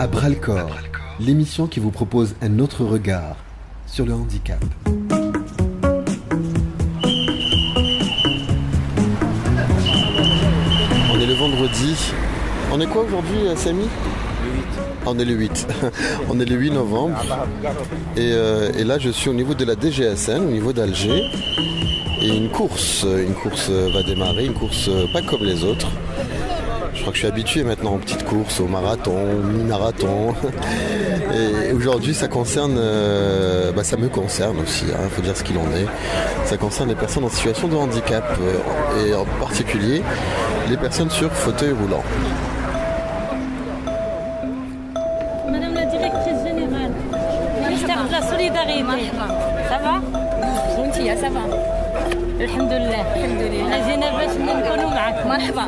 À bras-le-corps, l'émission qui vous propose un autre regard sur le handicap. On est le vendredi. On est quoi aujourd'hui, Samy ? Le 8. On est le 8. On est le 8 novembre. Et là, je suis au niveau de la DGSN, au niveau d'Alger. Et une course va démarrer, une course pas comme les autres. Je crois que je suis habitué maintenant aux petites courses, aux marathons, aux mini-marathons. Et aujourd'hui, ça concerne, ça me concerne aussi, il faut dire ce qu'il en est. Ça concerne les personnes en situation de handicap et en particulier les personnes sur fauteuil roulant. Madame la directrice générale, ministère de la Solidarité, ça va? وانتي يا سافا الحمد لله احنا جينا باش نكونوا معك. مرحبا.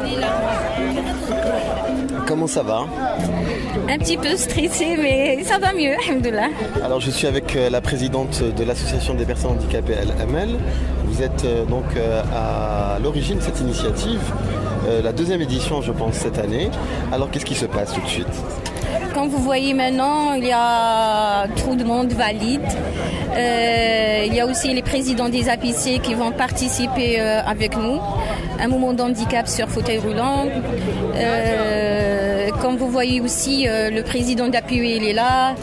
Comment ça va ? Un petit peu stressé mais ça va mieux, alhamdoulilah. Alors je suis avec la présidente de l'association des personnes handicapées Al-Amal. Vous êtes donc à l'origine de cette initiative, la deuxième édition je pense cette année. Alors qu'est-ce qui se passe tout de suite ? Comme vous voyez maintenant, il y a trop de monde valide. Il y a aussi les présidents des APC qui vont participer avec nous. Un moment d'handicap sur fauteuil roulant. Comme vous voyez aussi, le président d'APE il est là.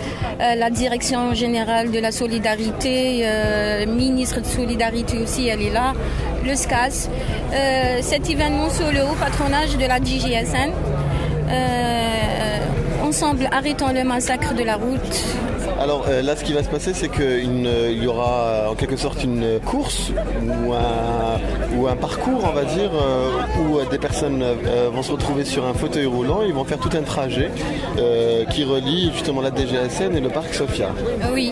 La direction générale de la solidarité, ministre de solidarité aussi, elle est là. Le SCAS. Cet événement sous le haut patronage de la DGSN. Ensemble, arrêtons le massacre de la route. Alors là, ce qui va se passer, c'est qu'il y aura en quelque sorte une course ou un parcours, on va dire, où des personnes vont se retrouver sur un fauteuil roulant. Ils vont faire tout un trajet qui relie justement la DGSN et le parc Sofia. Oui.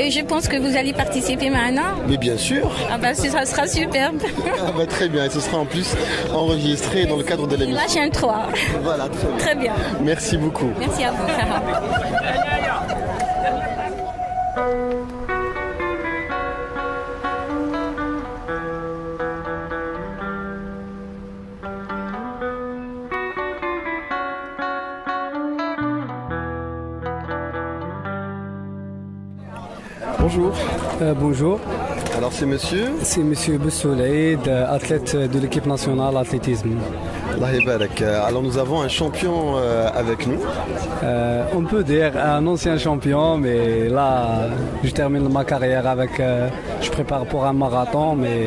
Et je pense que vous allez participer maintenant. Mais bien sûr. Ça sera superbe. Très bien. Et ce sera en plus enregistré dans le cadre de l'émission. La chaîne 3. Voilà, Très bien. Merci beaucoup. Merci à vous. Bonjour. Bonjour, Alors c'est monsieur c'est Monsieur Boussoulaïd, athlète de l'équipe nationale athlétisme. Allah yabarak. Alors nous avons un champion avec nous. On peut dire un ancien champion, mais là, je termine ma carrière avec. Je prépare pour un marathon, mais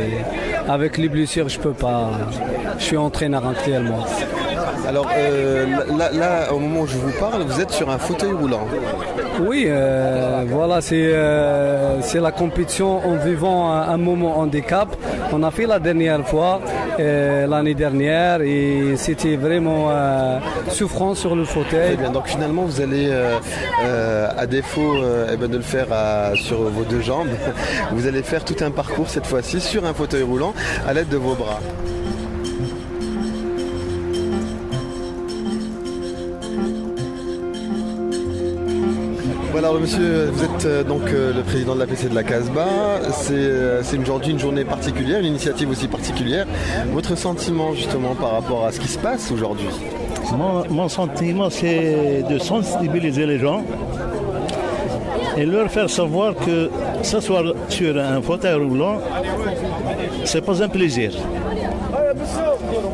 avec les blessures, je peux pas. Je suis entraîneur actuellement. Alors là, au moment où je vous parle, vous êtes sur un fauteuil roulant. Oui, voilà, c'est la compétition en vivant un moment handicap. On a fait la dernière fois, l'année dernière, et c'était vraiment souffrant sur le fauteuil. Très bien, donc finalement vous allez, à défaut de le faire sur vos deux jambes, vous allez faire tout un parcours cette fois-ci sur un fauteuil roulant à l'aide de vos bras. Voilà, monsieur, vous êtes donc le président de l'APC de la Casbah. C'est aujourd'hui une journée particulière, une initiative aussi particulière. Votre sentiment justement par rapport à ce qui se passe aujourd'hui ? Mon sentiment, c'est de sensibiliser les gens et leur faire savoir que s'asseoir sur un fauteuil roulant, c'est pas un plaisir.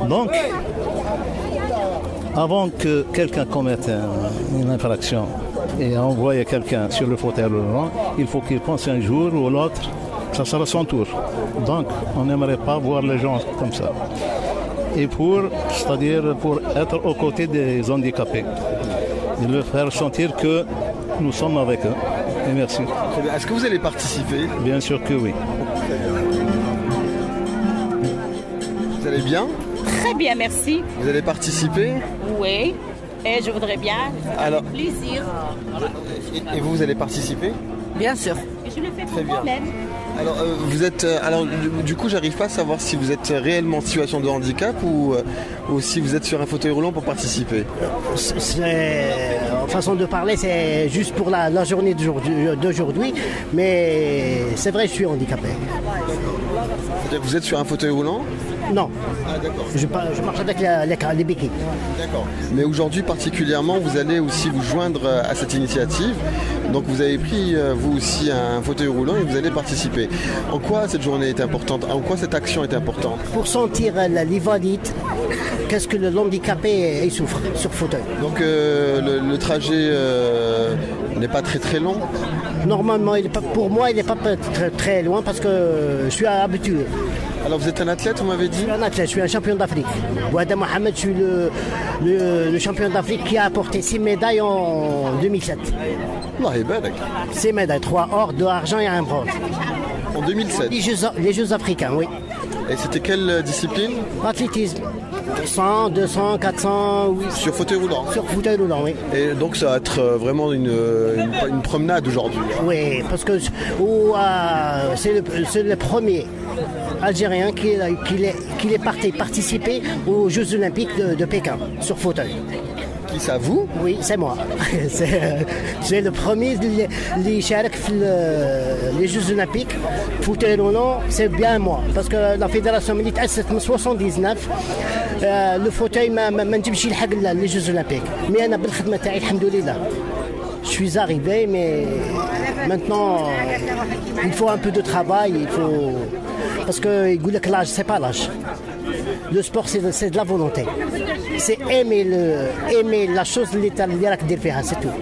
Donc, avant que quelqu'un commette une infraction et envoie quelqu'un sur le fauteuil roulant, il faut qu'il pense un jour ou l'autre, ça sera son tour. Donc, on n'aimerait pas voir les gens comme ça. Et c'est-à-dire pour être aux côtés des handicapés, de leur faire sentir que nous sommes avec eux. Et merci. Très bien. Est-ce que vous allez participer ? Bien sûr que oui. Vous allez bien ? Très bien, merci. Vous allez participer ? Oui, et je voudrais bien. Alors, Plaisir. et vous allez participer ? Bien sûr. Et je le fais pour moi-même. Alors, vous êtes. Alors, du coup, j'arrive pas à savoir si vous êtes réellement en situation de handicap ou si vous êtes sur un fauteuil roulant pour participer. En façon de parler, c'est juste pour la journée d'aujourd'hui, mais c'est vrai, je suis handicapé. C'est-à-dire que vous êtes sur un fauteuil roulant? Non, Ah d'accord. je marche avec les béquilles. D'accord. Mais aujourd'hui particulièrement, vous allez aussi vous joindre à cette initiative. Donc vous avez pris vous aussi un fauteuil roulant et vous allez participer. En quoi cette journée est importante? En quoi cette action est importante? Pour sentir les valides, qu'est-ce que le handicapé il souffre sur fauteuil. Donc le trajet n'est pas très très long. Normalement, pour moi, il n'est pas très, très loin parce que je suis habitué. Alors vous êtes un athlète, vous m'avez dit? Je suis un athlète, je suis un champion d'Afrique. Bouhadda Mohamed, je suis le champion d'Afrique qui a apporté 6 médailles en 2007. Allah yabarak. 6 médailles, 3 or, 2 argent et 1 bronze. En 2007. Les Jeux africains, oui. Et c'était quelle discipline? Athlétisme. 100, 200, 400, oui. Sur fauteuil roulant. Sur fauteuil roulant, oui. Et donc ça va être vraiment une promenade aujourd'hui. Oui, parce que c'est le premier Algérien qui est parti participer aux Jeux Olympiques de Pékin sur fauteuil. Qui ça, vous? Oui, c'est moi. C'est le premier qui شارك les Jeux Olympiques. Fauteuil roulant, c'est bien moi. Parce que la fédération militaire, c'est en 79. Le fauteuil ما نجمش يلحق les Jeux Olympiques. Mais أنا بالخدمة تاعي الحمد لله. Je suis arrivé, mais maintenant, il faut un peu de travail. Parce que l'âge, c'est pas l'âge. Le sport, c'est de la volonté. C'est aimer la chose اللي راك دير فيها, c'est tout.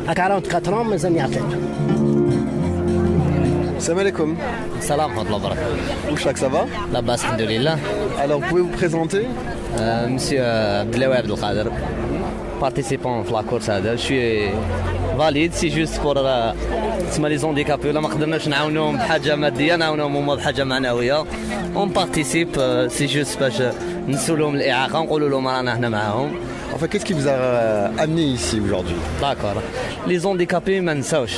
À 44 ans, مازالني athlète. Salam alaikum. Salam wa rahmatullahi wa barakatuh. Ouchak, ça va? La base, alhamdoulilah. Alors, vous pouvez vous présenter? Monsieur Abdelawi Abdelkader, participant à la course. Je suis valide, c'est juste pour les handicapés. ما قدرناش نعاونوهم بحاجة مادية, نعاونوهم هما بحاجة معنوية. On participe, c'est juste باش نسولهم الإعاقة, نقولوا لهم رانا هنا معاهم. Enfin, qu'est-ce qui vous a amené ici aujourd'hui? D'accord. Les handicapés ما نساوش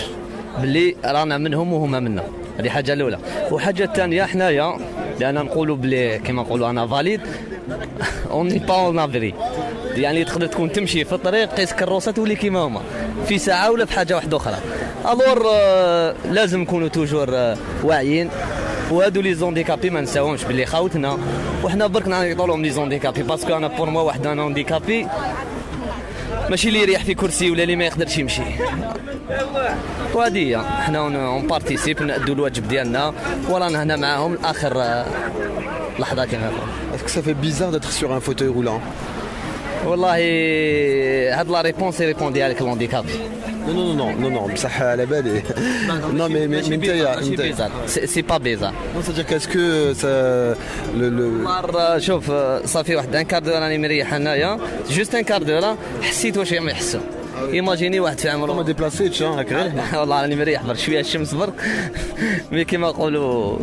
بلي رانا منهم وهما منا. هذه حاجة الأولى. وحاجة الثانية حنايا لأن نقولوا بلي كما نقولوا أنا فاليد on n'est pas en abri. يعني تقدر تكون تمشي في الطريق قيس كروسة تولي كيما هما في ساعة ولا في حاجة واحدة أخرى. ألور لازم نكونوا توجور واعيين. وهادو لي زونديكابي ما نساوهمش باللي خاوتنا وحنا برك نعيطوا لهم لي زونديكابي باسكو انا بور موا واحد انا هانديكابي ماشي اللي يريح في كرسي ولا اللي ما يقدرش يمشي. وهذه هي حنا اون بارتيسيب نادوا الواجب ديالنا ورانا هنا معاهم لاخر لحظه كما نقول. Est-ce que ça fait bizarre d'être sur un fauteuil roulant? والله هاد لا ريبونس ريبوندي عليك الهانديكابي. Non, بصح على بالي. Non, mais نتايا سي با بيزار. C'est-à-dire qu'est-ce que ça مرة شوف صافي واحد ان كار دو راني مريح هنايا جوست ان كار دو حسيت واش ما يحسوا. ايماجيني واحد في عمره ما ديبلاسيتش هاك غير. والله راني مريح برك شويه الشمس برك مي كيما نقولوا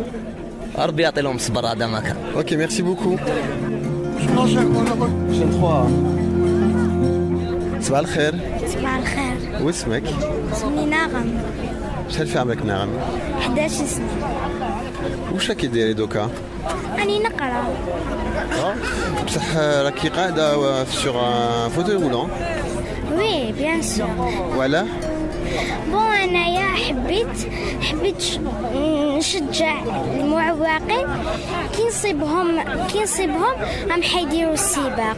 ربي يعطي لهم الصبر هذا ما كان. Ok, merci beaucoup. Chaîne 3. صباح الخير. صباح الخير. واسمك؟ اسمي نغم. شحال في عمرك نغم؟ 11 سنة. واش راكي دايري دوكا؟ راني نقرا. بصح راكي قاعدة سور ان فوتوي رولون؟ وي بيان سور. وعلاه؟ بون انايا حبيت نشجع المعوقين كي نصيبهم راهم حيديروا السباق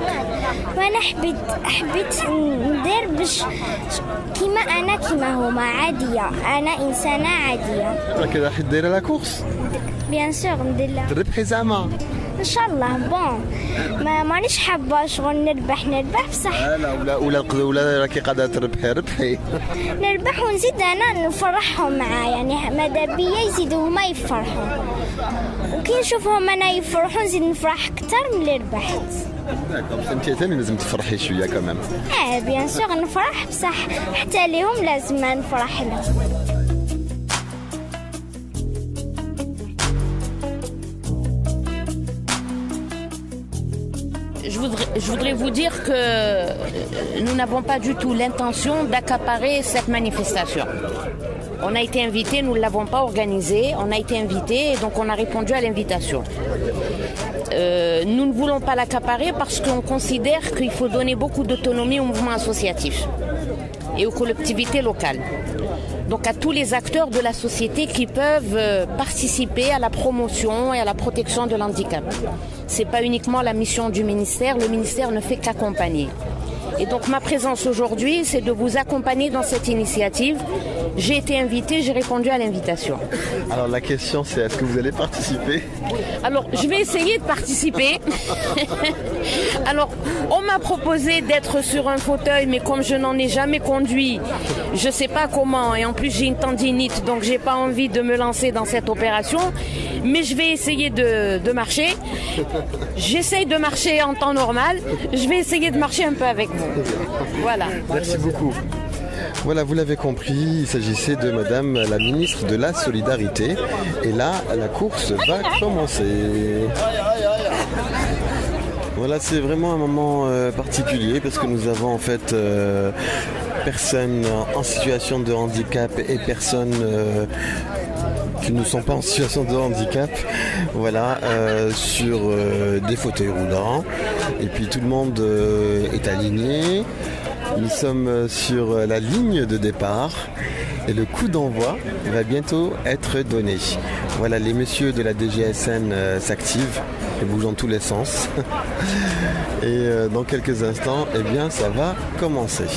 وانا حبيت ندير باش كيما هما عاديه انا انسانه عاديه. راكي راح دايره لا كورس؟ بيان سور ندير لها. تربحي زعما؟ ان شاء الله. بون مانيش حابه شغل نربح بصح. لا ولا راكي قاعده ربحي. نربح ونزيد انا نفرحهم معايا يعني ماذا بيا يزيدوا هما يفرحوا وكي نشوفهم انا يفرحوا نزيد نفرح اكثر من اللي ربحت. بس انت ثاني لازم تفرحي شويه كمان. بيان سور نفرح بصح حتى ليهم لازم نفرح لهم. Je voudrais vous dire que nous n'avons pas du tout l'intention d'accaparer cette manifestation. On a été invités, nous ne l'avons pas organisée, on a été invités et donc on a répondu à l'invitation. Nous ne voulons pas l'accaparer parce qu'on considère qu'il faut donner beaucoup d'autonomie au mouvement associatif et aux collectivités locales. donc à tous les acteurs de la société qui peuvent participer à la promotion et à la protection de l'handicap. Ce n'est pas uniquement la mission du ministère, le ministère ne fait qu'accompagner. Et donc ma présence aujourd'hui, c'est de vous accompagner dans cette initiative. J'ai été invitée, j'ai répondu à l'invitation. Alors la question c'est, est-ce que vous allez participer? Alors je vais essayer de participer. Alors on m'a proposé d'être sur un fauteuil, mais comme je n'en ai jamais conduit, je ne sais pas comment, et en plus j'ai une tendinite, donc je n'ai pas envie de me lancer dans cette opération. Mais je vais essayer de marcher. J'essaye de marcher en temps normal. Je vais essayer de marcher un peu avec vous. Voilà. Merci beaucoup. Voilà, vous l'avez compris, il s'agissait de Madame la ministre de la Solidarité. Et là, la course va commencer. Voilà, c'est vraiment un moment particulier parce que nous avons en fait personnes en situation de handicap et personnes qui ne sont pas en situation de handicap, voilà, sur des fauteuils roulants. Et puis tout le monde est aligné. Nous sommes sur la ligne de départ et le coup d'envoi va bientôt être donné. Voilà, les messieurs de la DGSN s'activent et bougent dans tous les sens. Et dans quelques instants, eh bien, ça va commencer.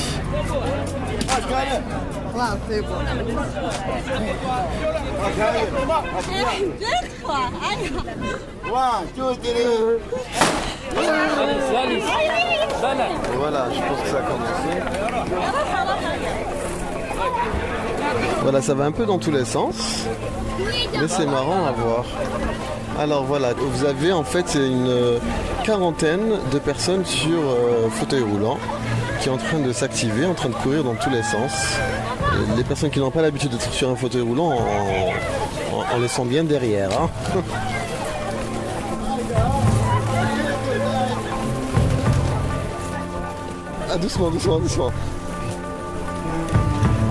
Voilà, je pense que ça a commencé. Voilà, ça va un peu dans tous les sens, mais c'est marrant à voir. Alors voilà, vous avez en fait une quarantaine de personnes sur fauteuil roulant qui est en train de s'activer, en train de courir dans tous les sens. Et les personnes qui n'ont pas l'habitude d'être sur un fauteuil roulant, on les sent bien derrière. Hein. Ah, doucement, doucement, doucement.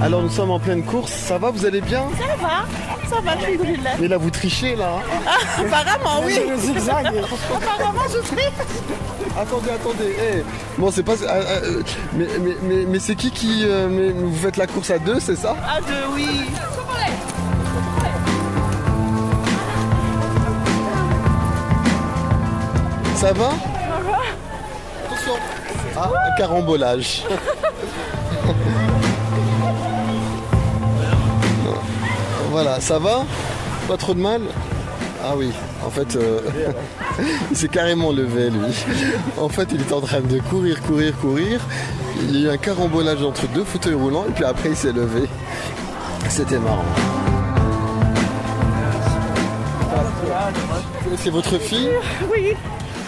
Alors nous sommes en pleine course, ça va, vous allez bien? Ça va, alhamdoulilah. Mais là vous trichez là. Ah, apparemment, oui. Apparemment je triche. Attendez, hey. Bon c'est pas... mais c'est qui vous faites la course à deux, c'est ça? À deux, oui. Ça va? Attention. Ah, un carambolage. Voilà, ça va? Pas trop de mal? Ah oui, en fait, il s'est carrément levé, lui. En fait, il était en train de courir. Il y a eu un carambolage entre deux fauteuils roulants et puis après, il s'est levé. C'était marrant. C'est votre fille? Oui.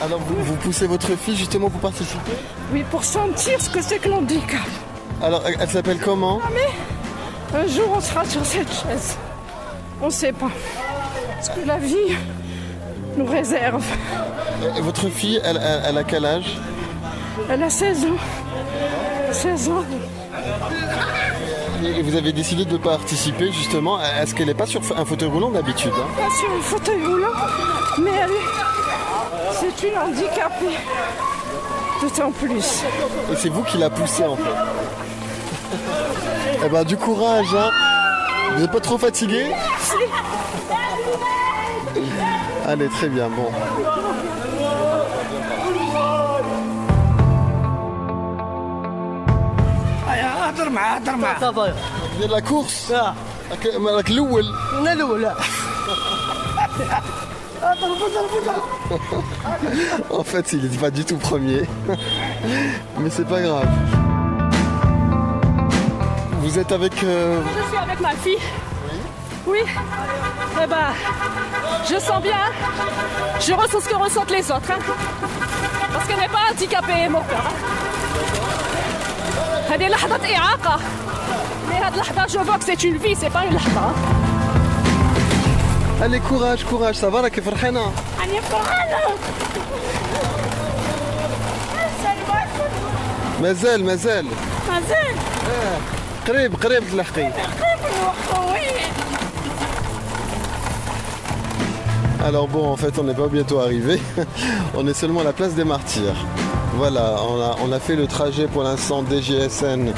Alors, vous poussez votre fille justement pour participer? Oui, pour sentir ce que c'est que l'handicap. Alors, elle s'appelle comment? Ah, mais un jour, on sera sur cette chaise. On ne sait pas ce que la vie nous réserve. Et votre fille, elle a quel âge? Elle a 16 ans. 16 ans. Et vous avez décidé de participer justement. Est-ce qu'elle n'est pas sur un fauteuil roulant d'habitude? Pas sur un fauteuil roulant, mais c'est une handicapée. D'autant plus. Et c'est vous qui la poussée en fait. Eh ben du courage, hein. Vous n'êtes pas trop fatigué? Si. Allez, très bien, bon. Il y a de la course? مالك الأول؟ أنا الأول. En fait, il n'est pas du tout premier. Mais c'est pas grave. Vous êtes avec... Je suis avec ma fille. Oui. Eh ben, je sens bien. Je ressens ce que ressentent les autres. Hein. Parce qu'elle n'est pas handicapée, mon père. هذه لحظة إعاقة. Mais هذه لحظة, je vois que c'est une vie, c'est pas une لحظة. Allez, courage, ça va là, كيف فرحانة؟ أنا فرحانة. مازال. قريب تلحقي. Alors bon, en fait, on n'est pas bientôt arrivé. On est seulement à la place des Martyrs. Voilà, on a fait le trajet pour l'instant DGSN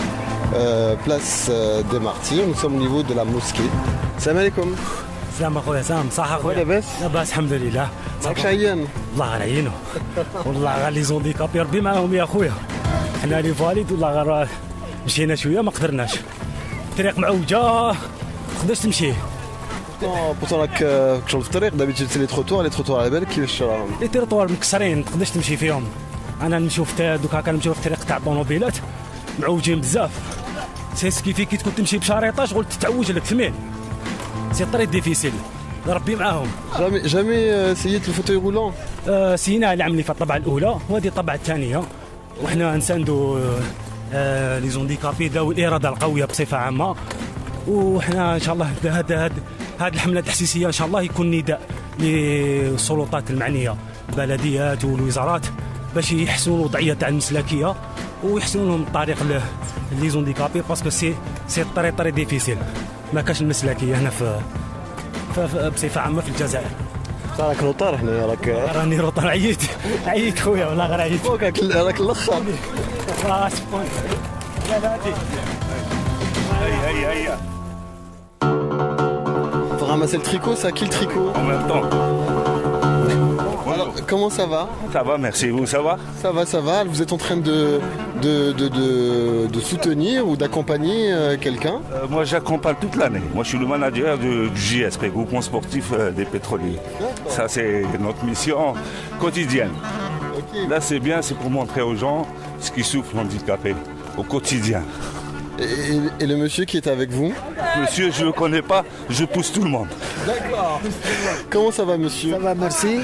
place des Martyrs. Nous sommes au niveau de la mosquée. Salam alaikum. سلام اخويا سام صح اخويا لاباس؟ لاباس الحمد لله ماكش عيان؟ الله غير يعينو والله غير لي زونديكابي ربي معاهم يا اخويا حنا لي فاليد والله غير مشينا شويه ما قدرناش الطريق معوجه ما تقدرش تمشي Pourtant راك شغل في الطريق دابا سي لي تروتوار على بالك كيفاش راهم؟ لي تيرطوار مكسرين ما تقدرش تمشي فيهم انا نمشيو في دوكا كنمشيو في الطريق تاع الطوموبيلات معوجين بزاف سي كيفي كي تكون تمشي بشريطه شغل تتعوج لك فهمين سي طريق ديفيسيل ربي معاهم جامي سيت الفوتوي رولون سينا اللي عملي في الطبعه الاولى وهذه الطبعه الثانيه وحنا نساندوا لي زونديكابي ذوي الاراده القويه بصفه عامه وحنا ان شاء الله هذه الحمله التحسيسيه ان شاء الله يكون نداء للسلطات المعنيه البلديات والوزارات باش يحسنوا الوضعيه تاع المسلكيه ويحسنوا لهم الطريق لي زونديكابي باسكو سي طري ديفيسيل ما كاش المسلكيه هنا في بصفه عامه في الجزائر. راك روطار هنا راك راني روطار عييت خويا والله غير عييت راك الاخر هيا Faut ramasser le tricot, ça qui le tricot? En même temps. Alors, comment ça va? Ça va, merci. Vous, ça va? Ça va. Vous êtes en train de soutenir ou d'accompagner quelqu'un? Moi, j'accompagne toute l'année. Moi, je suis le manager du JSP, Groupement Sportif des Pétroliers. Ça, c'est notre mission quotidienne. Okay. Là, c'est bien, c'est pour montrer aux gens ce qui souffrent handicapés au quotidien. Et le monsieur qui est avec vous? Monsieur, je ne le connais pas, je pousse tout le monde. D'accord. Comment ça va, monsieur? Ça va, merci.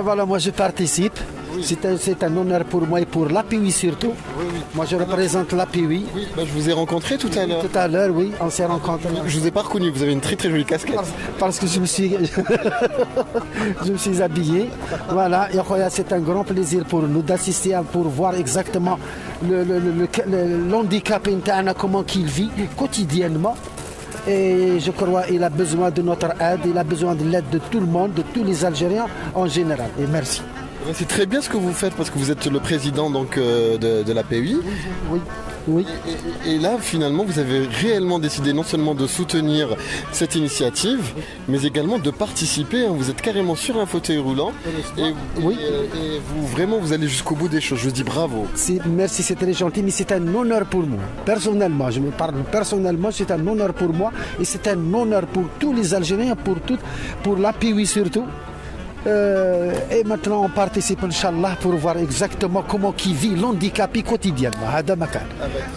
Voilà, moi je participe. Oui. C'est un honneur pour moi et pour l'APUI surtout. Oui. Moi je représente l'APUI. Oui, je vous ai rencontré tout à l'heure. Tout à l'heure, oui, on s'est rencontrés. Je vous ai pas reconnu, vous avez une très très jolie casquette. Parce que je me suis habillé. Voilà, et c'est un grand plaisir pour nous d'assister, pour voir exactement l'handicapé comment qu'il vit quotidiennement. Et je crois qu'il a besoin de notre aide, il a besoin de l'aide de tout le monde, de tous les Algériens en général. Et merci. C'est très bien ce que vous faites parce que vous êtes le président donc, de l'APUI. Oui. Oui. Et là, finalement, vous avez réellement décidé non seulement de soutenir cette initiative, mais également de participer. Vous êtes carrément sur un fauteuil roulant. Et vous, vraiment, vous allez jusqu'au bout des choses. Je vous dis bravo. Merci, c'est très gentil, mais c'est un honneur pour moi. Personnellement, je me parle personnellement, c'est un honneur pour moi. Et c'est un honneur pour tous les Algériens, pour l'APUI surtout. Et maintenant on participe Inch'Allah pour voir exactement comment qui vit l'handicapé quotidiennement.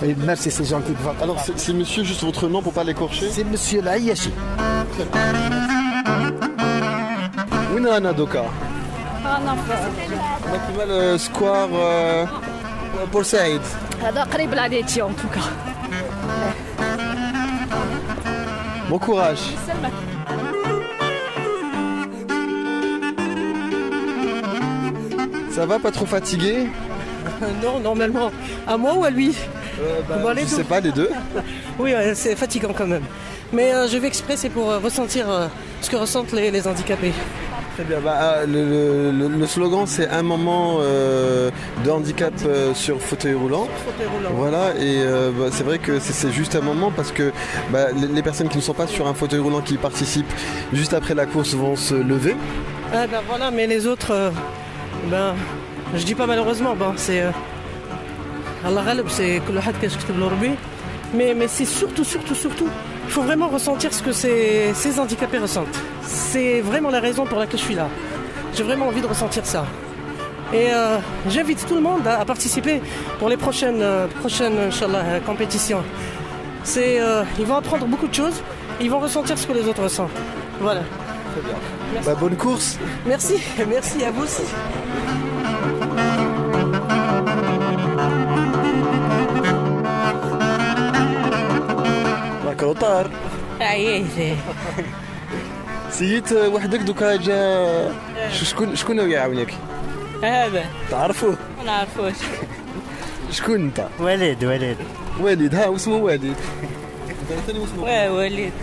Et merci, c'est gentil. Alors c'est monsieur, juste votre nom pour pas l'écorcher? C'est monsieur Laïachi. Où est Anna Doka? Le square pour Saïd. En tout cas. Bon courage. Ça va, pas trop fatigué? Non, normalement. À moi ou à lui? Je sais pas, les deux. Oui, c'est fatigant quand même. Mais je vais exprès, c'est pour ressentir ce que ressentent les handicapés. Très bien. Le slogan, c'est un moment de handicap sur fauteuil roulant. Voilà, et c'est vrai que c'est juste un moment parce que les personnes qui ne sont pas sur un fauteuil roulant qui participent juste après la course vont se lever. Voilà, mais les autres... je dis pas malheureusement, c'est Allah ghalib, c'est que le had qu'est-ce que mais c'est surtout, il faut vraiment ressentir ce que ces handicapés ressentent. C'est vraiment la raison pour laquelle je suis là. J'ai vraiment envie de ressentir ça. Et j'invite tout le monde à participer pour les prochaines Inch'Allah, compétitions. Ils vont apprendre beaucoup de choses, ils vont ressentir ce que les autres ressentent. Voilà. Très bien. Bonne course. Merci à vous aussi. راك روطار. عييت. سيت وحدك دوكا جا شكون هو يعاونك؟ هذا. تعرفوه؟ ما نعرفوش. شكون انت؟ وليد ها واسمه وليد.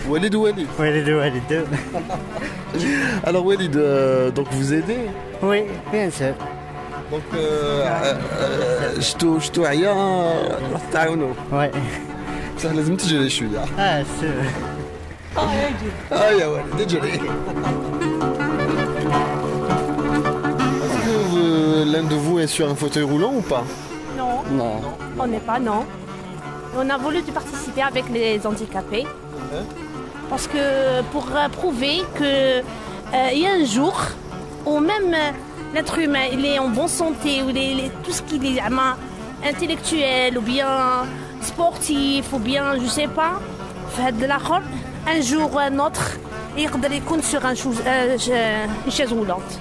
Walid. Alors Walid, donc vous aidez? Oui, bien sûr. Donc شتو عيا راح تعاونوا. Ouais. لازم تجري شويه. يا ولد اجري. Est-ce que l'un de vous est sur un fauteuil roulant ou pas? Non. On n'est pas, non. On a voulu participer avec les handicapés. Parce que pour prouver qu'il y a un jour où même l'être humain il est en bonne santé, ou tout ce qui est intellectuel ou bien sportif ou bien je sais pas, un jour ou un autre il peut être sur une chaise roulante.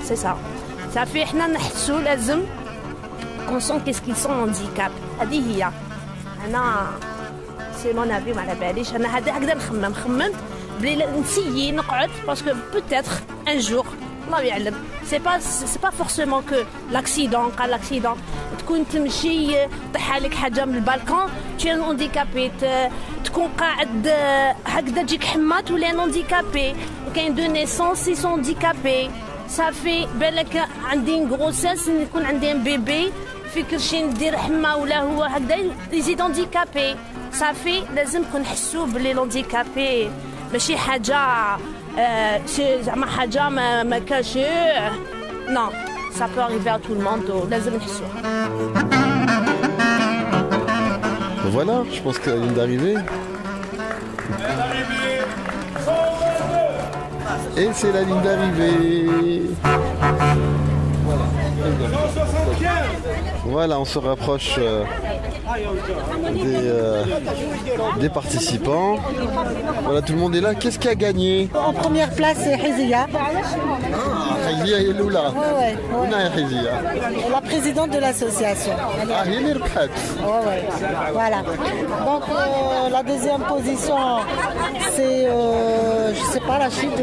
C'est ça. Ça fait qu'on sent qu'est-ce qu'ils sont handicap. C'est mon avis, ما على باليش انا هكذا نخمم بلي نسيي نقعد باسكو peut-être un jour الله يعلم c'est pas forcément que l'accident قال l'accident تكون تمشي طيح عليك حاجه من البالكون tu es handicapé تكون قاعد هكذا تجيك حمات ولا handicapé كاين دو نيسونس ils sont handicapés ça fait بالك عندي grossesse يكون عندي بيبي فكر شي ندير حما ولا هو هكذا يزيد handicapé ça fait لازم نحسوا بلي l'handicapé ماشي حاجه زعما حاجه ما كاش non ça peut arriver à tout le monde لازم نحسوا. Voilà, je pense que la ligne d'arrivée. Et c'est la ligne d'arrivée. Voilà, on se rapproche des participants. Voilà, tout le monde est là. Qu'est-ce qui a gagné? En première place, c'est Hizia. Hizia et Lula. Ouais. Hizia. La présidente de l'association. Ouais. Voilà. Donc la deuxième position, c'est, je sais pas la chiffre.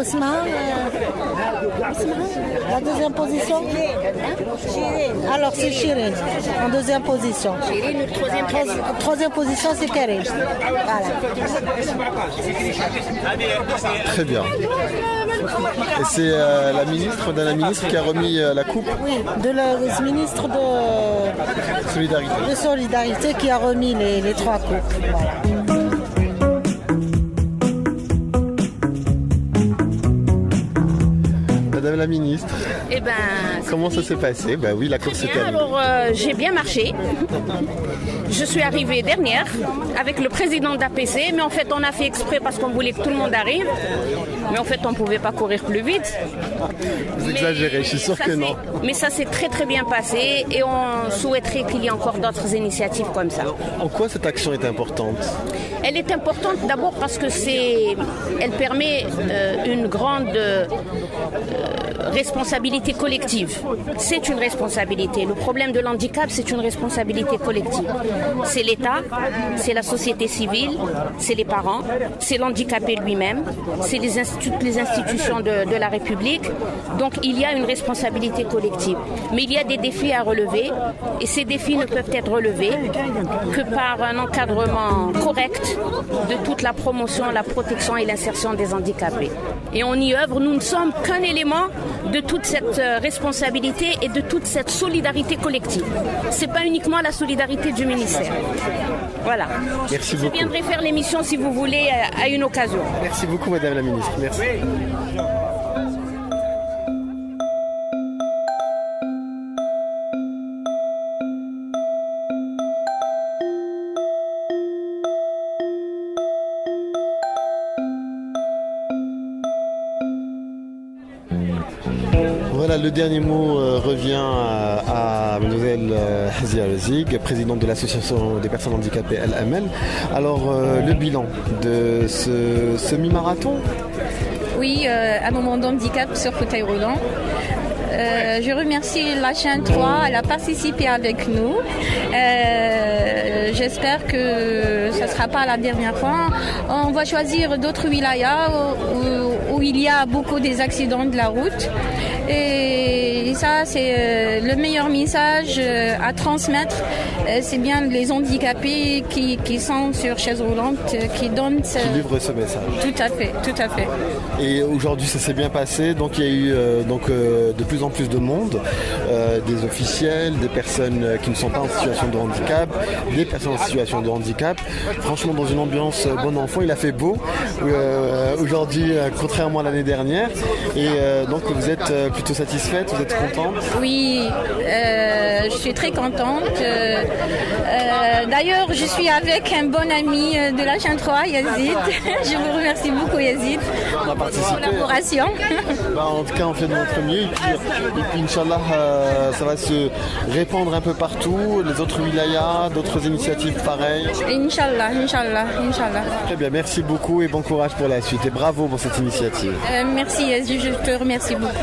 Ousmane. La deuxième position. Alors c'est Chirine en deuxième position. Troisième position, c'est Karim. Voilà. Très bien. Et c'est la ministre, madame la ministre, qui a remis la coupe? Oui, le ministre de Solidarité qui a remis les 3 coupes. Voilà. Madame la ministre, comment ça s'est passé? Bah oui, la course est terminée. Alors, j'ai bien marché. Je suis arrivée dernière avec le président d'APC, mais en fait, on a fait exprès parce qu'on voulait que tout le monde arrive. Mais en fait, on ne pouvait pas courir plus vite. Vous exagérez, je suis sûr que non. Mais ça s'est très très bien passé et on souhaiterait qu'il y ait encore d'autres initiatives comme ça. En quoi cette action est importante? Elle est importante d'abord parce que elle permet une grande responsabilité collective. C'est une responsabilité. Le problème de l'handicap, c'est une responsabilité collective. C'est l'État, c'est la société civile, c'est les parents, c'est l'handicapé lui-même, c'est toutes les institutions de la République. Donc il y a une responsabilité collective. Mais il y a des défis à relever et ces défis ne peuvent être relevés que par un encadrement correct de toute la promotion, la protection et l'insertion des handicapés. Et on y œuvre, nous ne sommes qu'un élément de toute cette responsabilité et de toute cette solidarité collective. Ce n'est pas uniquement la solidarité du ministère. Voilà. Merci beaucoup. Je viendrai faire l'émission si vous voulez à une occasion. Merci beaucoup Madame la ministre. Merci. Voilà, le dernier mot revient à Mademoiselle Hizia Rezig, présidente de l'association des personnes handicapées Al-Amal. Alors, le bilan de ce semi-marathon? Oui, un moment d'handicap sur fauteuil roulant. Je remercie la chaîne 3, elle a participé avec nous. J'espère que ce ne sera pas la dernière fois. On va choisir d'autres wilayas où il y a beaucoup des accidents de la route. Et Et ça, c'est le meilleur message à transmettre. C'est bien les handicapés qui sont sur chaise roulante, qui donnent... Qui livrent ce message. Tout à fait, tout à fait. Et aujourd'hui, ça s'est bien passé. Donc, il y a eu de plus en plus de monde, des officiels, des personnes qui ne sont pas en situation de handicap, des personnes en situation de handicap. Franchement, dans une ambiance bon enfant, il a fait beau aujourd'hui, contrairement à l'année dernière. Et donc, vous êtes plutôt satisfaite, vous êtes contente? Oui, je suis très contente. D'ailleurs, je suis avec un bon ami de la chaîne 3, Yazid. Je vous remercie beaucoup, Yazid, pour la collaboration. En tout cas, on fait de notre mieux. Et puis Inch'Allah, ça va se répandre un peu partout. Les autres wilayas, d'autres initiatives pareilles. Inch'Allah, Inch'Allah, Inch'Allah. Très bien, merci beaucoup et bon courage pour la suite. Et bravo pour cette initiative. Merci, Yazid, je te remercie beaucoup.